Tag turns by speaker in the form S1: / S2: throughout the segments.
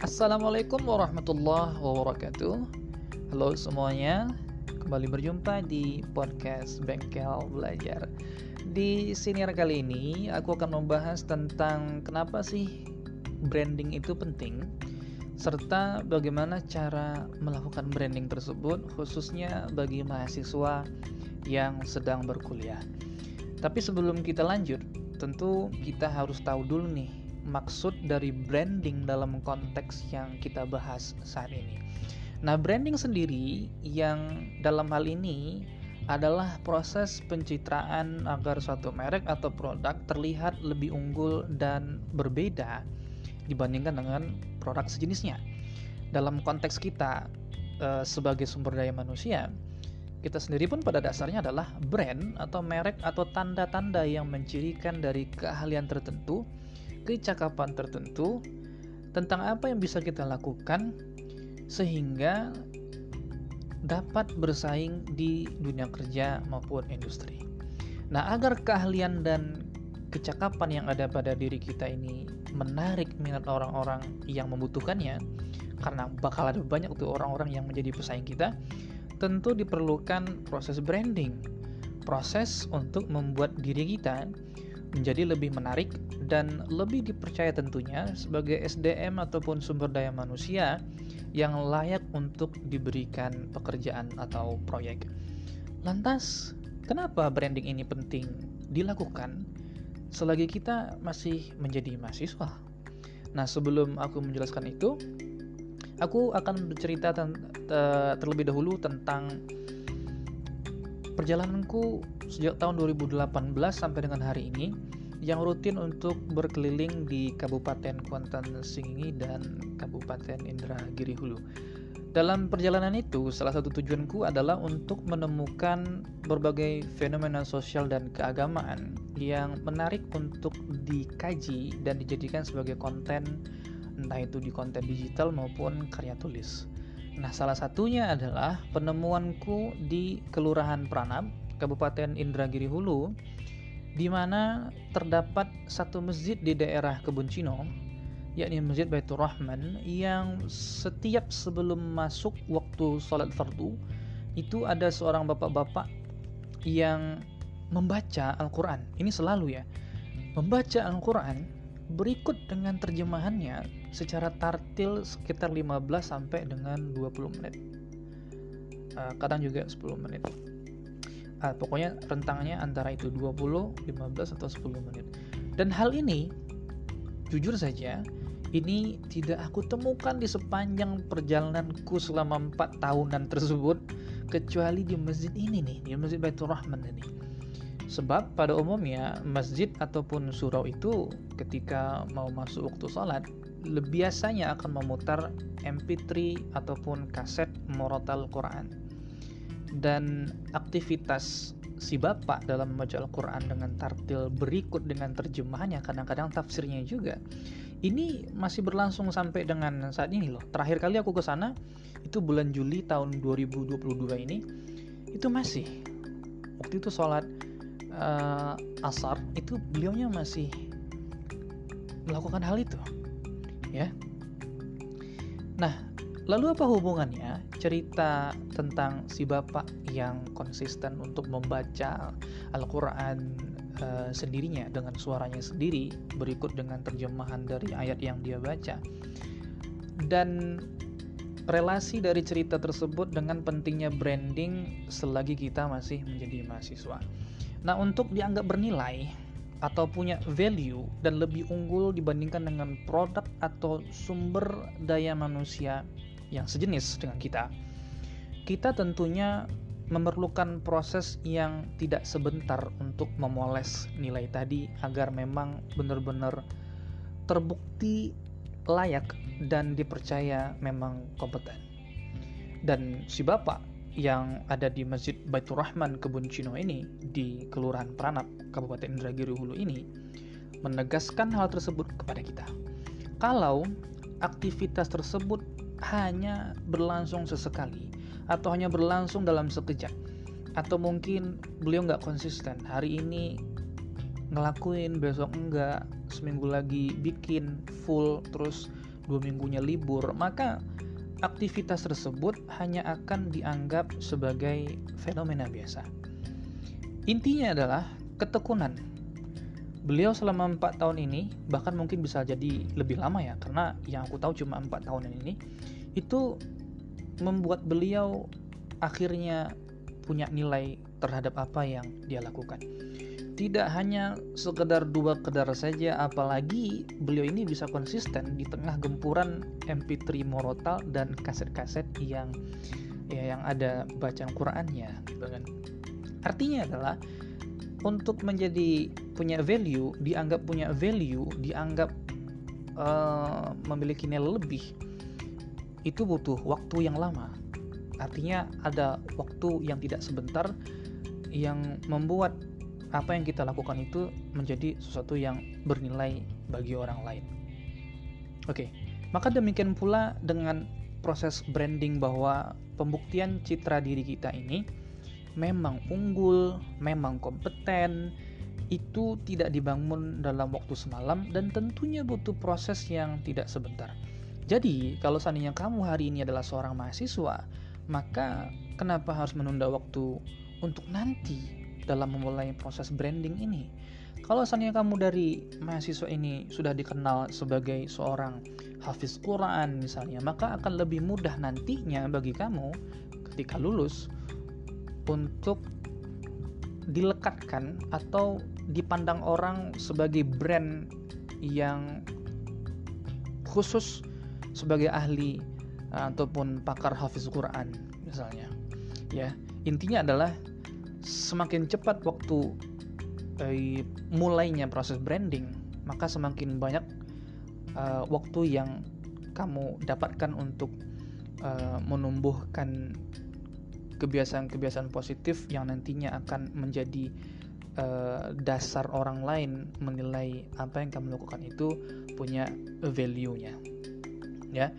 S1: Assalamualaikum warahmatullahi wabarakatuh. Halo semuanya, kembali berjumpa di podcast Bengkel Belajar. Di siniar kali ini aku akan membahas tentang kenapa sih branding itu penting, serta bagaimana cara melakukan branding tersebut khususnya bagi mahasiswa yang sedang berkuliah. Tapi sebelum kita lanjut, tentu kita harus tahu dulu nih maksud dari branding dalam konteks yang kita bahas saat ini. Nah, branding sendiri yang dalam hal ini adalah proses pencitraan agar suatu merek atau produk terlihat lebih unggul dan berbeda dibandingkan dengan produk sejenisnya. Dalam konteks kita sebagai sumber daya manusia, kita sendiri pun pada dasarnya adalah brand atau merek atau tanda-tanda yang mencirikan dari keahlian tertentu, kecakapan tertentu, tentang apa yang bisa kita lakukan sehingga dapat bersaing di dunia kerja maupun industri. Nah, agar keahlian dan kecakapan yang ada pada diri kita ini menarik minat orang-orang yang membutuhkannya, karena bakal ada banyak tuh orang-orang yang menjadi pesaing kita, tentu diperlukan proses branding, proses untuk membuat diri kita menjadi lebih menarik dan lebih dipercaya tentunya sebagai SDM ataupun sumber daya manusia yang layak untuk diberikan pekerjaan atau proyek. Lantas, kenapa branding ini penting dilakukan selagi kita masih menjadi mahasiswa? Nah, sebelum aku menjelaskan itu, aku akan bercerita terlebih dahulu tentang perjalananku sejak tahun 2018 sampai dengan hari ini yang rutin untuk berkeliling di Kabupaten Kuantan Sengingi dan Kabupaten Indragiri Hulu. Dalam perjalanan itu, salah satu tujuanku adalah untuk menemukan berbagai fenomena sosial dan keagamaan yang menarik untuk dikaji dan dijadikan sebagai konten, entah itu di konten digital maupun karya tulis. Nah, salah satunya adalah penemuanku di Kelurahan Pranab, Kabupaten Indragiri Hulu, di mana terdapat satu masjid di daerah Kebun Cino, yakni Masjid Baitur Rahman, yang setiap sebelum masuk waktu sholat fardu, itu ada seorang bapak-bapak yang membaca Al-Quran. Ini selalu ya, membaca Al-Quran berikut dengan terjemahannya secara tartil sekitar 15 sampai dengan 20 menit. Kadang juga 10 menit. Pokoknya rentangnya antara itu 20, 15 atau 10 menit. Dan hal ini jujur saja ini tidak aku temukan di sepanjang perjalananku selama 4 tahunan tersebut, kecuali di masjid ini nih, di Masjid Baitur Rahman ini. Sebab pada umumnya masjid ataupun surau itu ketika mau masuk waktu sholat biasanya akan memutar MP3 ataupun kaset murotal Quran. Dan aktivitas si bapak dalam membaca Al-Quran dengan tartil berikut dengan terjemahannya, kadang-kadang tafsirnya juga, ini masih berlangsung sampai dengan saat ini loh. Terakhir kali aku ke sana itu bulan Juli tahun 2022 ini, itu masih waktu itu sholat asar itu beliaunya masih melakukan hal itu ya. Nah, lalu apa hubungannya cerita tentang si bapak yang konsisten untuk membaca Al-Quran sendirinya dengan suaranya sendiri berikut dengan terjemahan dari ayat yang dia baca, dan relasi dari cerita tersebut dengan pentingnya branding selagi kita masih menjadi mahasiswa. Nah, untuk dianggap bernilai atau punya value dan lebih unggul dibandingkan dengan produk atau sumber daya manusia yang sejenis dengan kita tentunya memerlukan proses yang tidak sebentar untuk memoles nilai tadi agar memang benar-benar terbukti layak dan dipercaya memang kompeten. Dan si bapak yang ada di Masjid Baitur Rahman Kebun Cino ini di Kelurahan Pranab, Kabupaten Indragiri Hulu ini menegaskan hal tersebut kepada kita. Kalau aktivitas tersebut hanya berlangsung sesekali atau hanya berlangsung dalam sekejap, atau mungkin beliau nggak konsisten, hari ini ngelakuin, besok enggak, seminggu lagi bikin full, terus 2 minggunya libur, maka aktivitas tersebut hanya akan dianggap sebagai fenomena biasa. Intinya adalah ketekunan. Beliau selama 4 tahun ini, bahkan mungkin bisa jadi lebih lama ya, karena yang aku tahu cuma 4 tahun ini, itu membuat beliau akhirnya punya nilai terhadap apa yang dia lakukan. Tidak hanya sekedar 2 kedar saja, apalagi beliau ini bisa konsisten di tengah gempuran MP3 Morotal dan kaset-kaset yang ada bacaan Qur'annya gitu kan. Artinya adalah untuk menjadi punya value, dianggap memiliki nilai lebih, itu butuh waktu yang lama. Artinya ada waktu yang tidak sebentar yang membuat apa yang kita lakukan itu menjadi sesuatu yang bernilai bagi orang lain. Oke, maka demikian pula dengan proses branding, bahwa pembuktian citra diri kita ini memang unggul, memang kompeten, itu tidak dibangun dalam waktu semalam dan tentunya butuh proses yang tidak sebentar. Jadi, kalau seandainya kamu hari ini adalah seorang mahasiswa, maka kenapa harus menunda waktu untuk nanti dalam memulai proses branding ini? Kalau seandainya kamu dari mahasiswa ini sudah dikenal sebagai seorang hafiz Quran misalnya, maka akan lebih mudah nantinya bagi kamu ketika lulus untuk dilekatkan atau dipandang orang sebagai brand yang khusus sebagai ahli ataupun pakar hafiz Quran misalnya. Ya, intinya adalah semakin cepat waktu mulainya proses branding, maka semakin banyak waktu yang kamu dapatkan untuk menumbuhkan kebiasaan-kebiasaan positif yang nantinya akan menjadi dasar orang lain menilai apa yang kamu lakukan itu punya value-nya. Ya,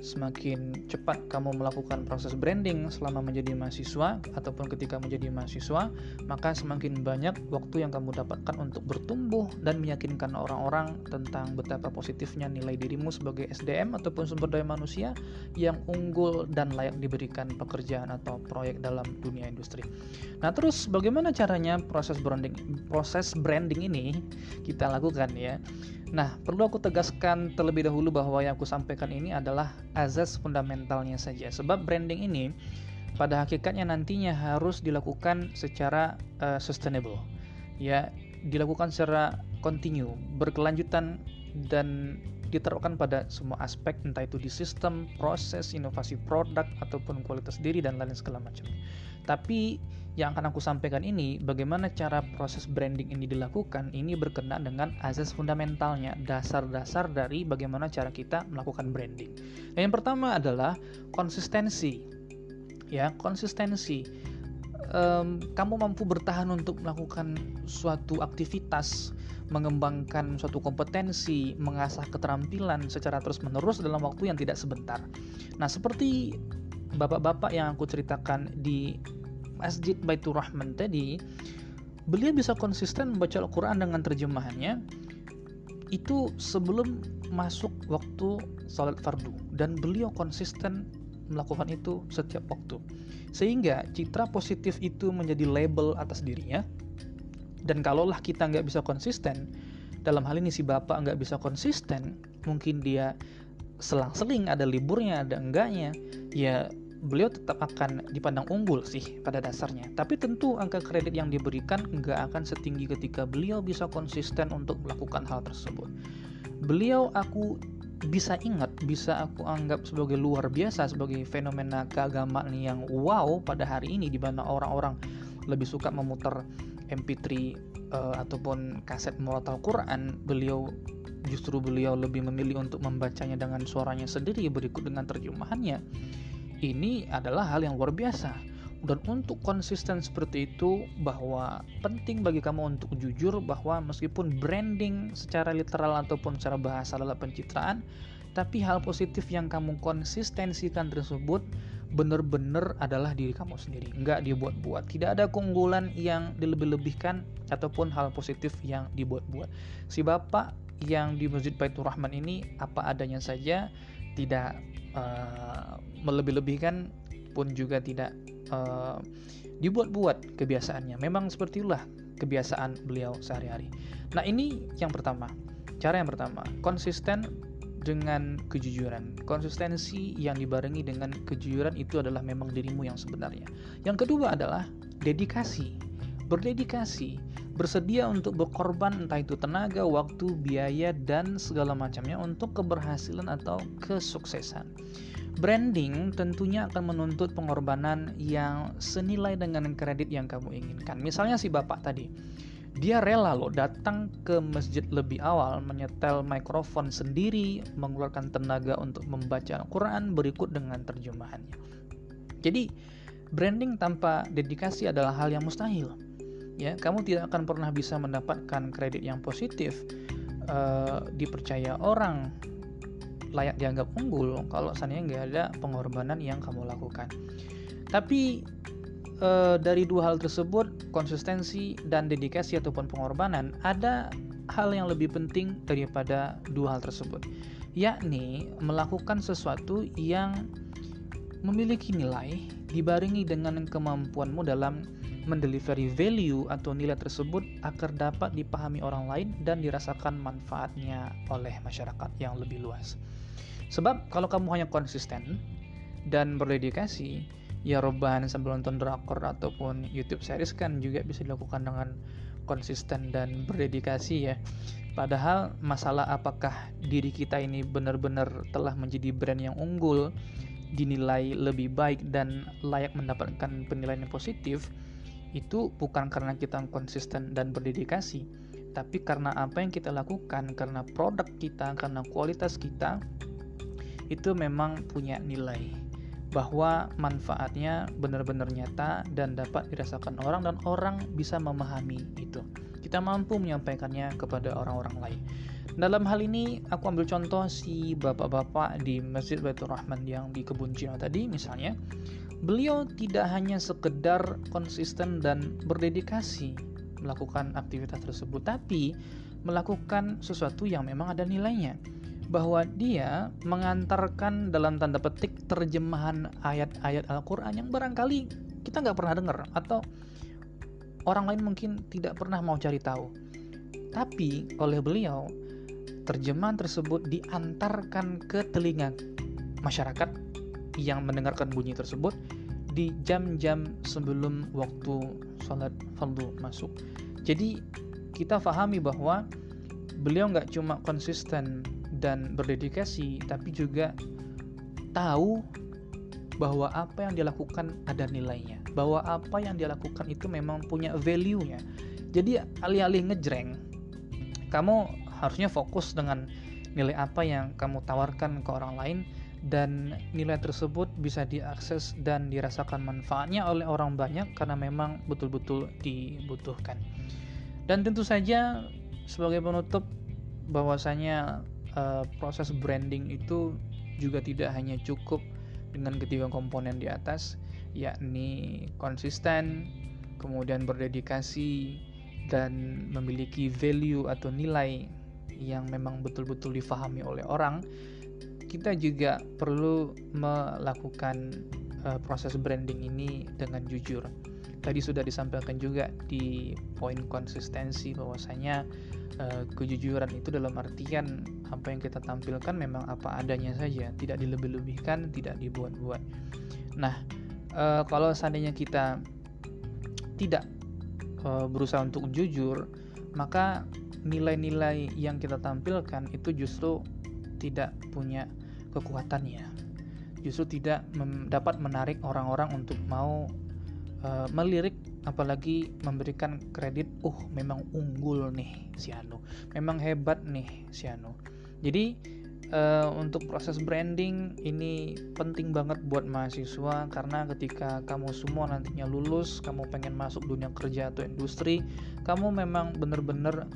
S1: semakin cepat kamu melakukan proses branding selama menjadi mahasiswa ataupun ketika menjadi mahasiswa, maka semakin banyak waktu yang kamu dapatkan untuk bertumbuh dan meyakinkan orang-orang tentang betapa positifnya nilai dirimu sebagai SDM ataupun sumber daya manusia yang unggul dan layak diberikan pekerjaan atau proyek dalam dunia industri. Nah, terus bagaimana caranya proses branding ini kita lakukan ya? Nah, perlu aku tegaskan terlebih dahulu bahwa yang aku sampaikan ini adalah azas fundamentalnya saja. Sebab branding ini pada hakikatnya nantinya harus dilakukan secara sustainable. Ya, dilakukan secara continue, berkelanjutan dan diterapkan pada semua aspek, entah itu di sistem, proses, inovasi produk ataupun kualitas diri dan lain segala macam. Tapi yang akan aku sampaikan ini, bagaimana cara proses branding ini dilakukan, ini berkenaan dengan azas fundamentalnya, dasar-dasar dari bagaimana cara kita melakukan branding. Nah, yang pertama adalah konsistensi. Ya, konsistensi. Kamu mampu bertahan untuk melakukan suatu aktivitas, mengembangkan suatu kompetensi, mengasah keterampilan secara terus-menerus dalam waktu yang tidak sebentar. Nah, seperti bapak-bapak yang aku ceritakan di Masjid Baitur Rahman tadi, beliau bisa konsisten membaca Al-Quran dengan terjemahannya itu sebelum masuk waktu salat fardu, dan beliau konsisten melakukan itu setiap waktu, sehingga citra positif itu menjadi label atas dirinya. Dan kalaulah kita nggak bisa konsisten, dalam hal ini si bapak nggak bisa konsisten, mungkin dia selang-seling, ada liburnya, ada enggaknya, ya beliau tetap akan dipandang unggul sih pada dasarnya. Tapi tentu angka kredit yang diberikan nggak akan setinggi ketika beliau bisa konsisten untuk melakukan hal tersebut. Beliau aku bisa aku anggap sebagai luar biasa, sebagai fenomena keagamaan yang wow pada hari ini, di mana orang-orang lebih suka memutar MP3 ataupun kaset Morotal Quran. Beliau lebih memilih untuk membacanya dengan suaranya sendiri berikut dengan terjemahannya. Ini adalah hal yang luar biasa. Dan untuk konsisten seperti itu, bahwa penting bagi kamu untuk jujur bahwa meskipun branding secara literal ataupun secara bahasa adalah pencitraan, tapi hal positif yang kamu konsistensikan tersebut benar-benar adalah diri kamu sendiri, nggak dibuat-buat. Tidak ada keunggulan yang dilebih-lebihkan ataupun hal positif yang dibuat-buat. Si bapak yang di Masjid Baitur Rahman ini apa adanya saja, tidak melebih-lebihkan pun juga tidak dibuat-buat kebiasaannya. Memang seperti itulah kebiasaan beliau sehari-hari. Nah, ini yang pertama. Cara yang pertama, konsisten dengan kejujuran. Konsistensi yang dibarengi dengan kejujuran itu adalah memang dirimu yang sebenarnya. Yang kedua adalah dedikasi. Berdedikasi, bersedia untuk berkorban entah itu tenaga, waktu, biaya, dan segala macamnya untuk keberhasilan atau kesuksesan. Branding tentunya akan menuntut pengorbanan yang senilai dengan kredit yang kamu inginkan. Misalnya si bapak tadi, dia rela loh datang ke masjid lebih awal, menyetel mikrofon sendiri, mengeluarkan tenaga untuk membaca Al-Quran berikut dengan terjemahannya. Jadi branding tanpa dedikasi adalah hal yang mustahil. Ya, kamu tidak akan pernah bisa mendapatkan kredit yang positif, dipercaya orang, layak dianggap unggul kalau seandainya nggak ada pengorbanan yang kamu lakukan. Tapi dari dua hal tersebut, konsistensi dan dedikasi ataupun pengorbanan, ada hal yang lebih penting daripada dua hal tersebut, yakni melakukan sesuatu yang memiliki nilai dibarengi dengan kemampuanmu dalam mendelivery value atau nilai tersebut agar dapat dipahami orang lain dan dirasakan manfaatnya oleh masyarakat yang lebih luas. Sebab kalau kamu hanya konsisten dan berdedikasi, ya rebahan sambil nonton drakor ataupun YouTube series kan juga bisa dilakukan dengan konsisten dan berdedikasi ya. Padahal masalah apakah diri kita ini benar-benar telah menjadi brand yang unggul, dinilai lebih baik dan layak mendapatkan penilaian yang positif, itu bukan karena kita konsisten dan berdedikasi, tapi karena apa yang kita lakukan, karena produk kita, karena kualitas kita itu memang punya nilai, bahwa manfaatnya benar-benar nyata dan dapat dirasakan orang dan orang bisa memahami itu. Kita mampu menyampaikannya kepada orang-orang lain. Dalam hal ini aku ambil contoh si bapak-bapak di Masjid Baitur Rahman yang di Kebun Cina tadi misalnya. Beliau tidak hanya sekedar konsisten dan berdedikasi melakukan aktivitas tersebut, tapi melakukan sesuatu yang memang ada nilainya. Bahwa dia mengantarkan dalam tanda petik terjemahan ayat-ayat Al-Quran yang barangkali kita nggak pernah dengar atau orang lain mungkin tidak pernah mau cari tahu. Tapi oleh beliau, terjemahan tersebut diantarkan ke telinga masyarakat yang mendengarkan bunyi tersebut di jam-jam sebelum waktu sholat fardu masuk. Jadi kita fahami bahwa beliau nggak cuma konsisten dan berdedikasi, tapi juga tahu bahwa apa yang dia lakukan ada nilainya, bahwa apa yang dia lakukan itu memang punya value-nya. Jadi alih-alih ngejreng, kamu harusnya fokus dengan nilai apa yang kamu tawarkan ke orang lain, dan nilai tersebut bisa diakses dan dirasakan manfaatnya oleh orang banyak karena memang betul-betul dibutuhkan. Dan tentu saja sebagai penutup, bahwasanya proses branding itu juga tidak hanya cukup dengan ketiga komponen di atas, yakni konsisten, kemudian berdedikasi, dan memiliki value atau nilai yang memang betul-betul difahami oleh orang. Kita juga perlu melakukan proses branding ini dengan jujur. Tadi sudah disampaikan juga di poin konsistensi bahwasanya kejujuran itu dalam artian apa yang kita tampilkan memang apa adanya saja, tidak dilebih-lebihkan, tidak dibuat-buat. Nah, kalau seandainya kita tidak berusaha untuk jujur, maka nilai-nilai yang kita tampilkan itu justru tidak punya kekuatannya, justru tidak dapat menarik orang-orang untuk mau melirik, apalagi memberikan kredit, memang unggul nih si Anu, memang hebat nih si Anu. Jadi Untuk proses branding ini penting banget buat mahasiswa, karena ketika kamu semua nantinya lulus, kamu pengen masuk dunia kerja atau industri, kamu memang benar-benar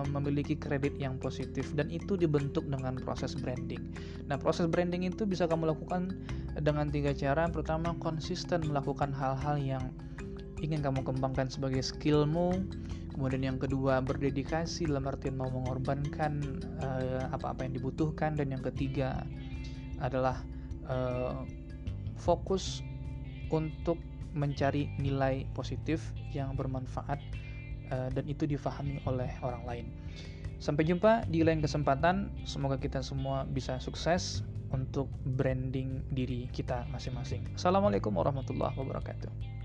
S1: memiliki kredit yang positif, dan itu dibentuk dengan proses branding. Nah, proses branding itu bisa kamu lakukan dengan 3 cara. Pertama, konsisten melakukan hal-hal yang ingin kamu kembangkan sebagai skillmu. Kemudian yang kedua, berdedikasi dalam artian mau mengorbankan apa-apa yang dibutuhkan. Dan yang ketiga adalah fokus untuk mencari nilai positif yang bermanfaat dan itu difahami oleh orang lain. Sampai jumpa di lain kesempatan. Semoga kita semua bisa sukses untuk branding diri kita masing-masing. Assalamualaikum warahmatullahi wabarakatuh.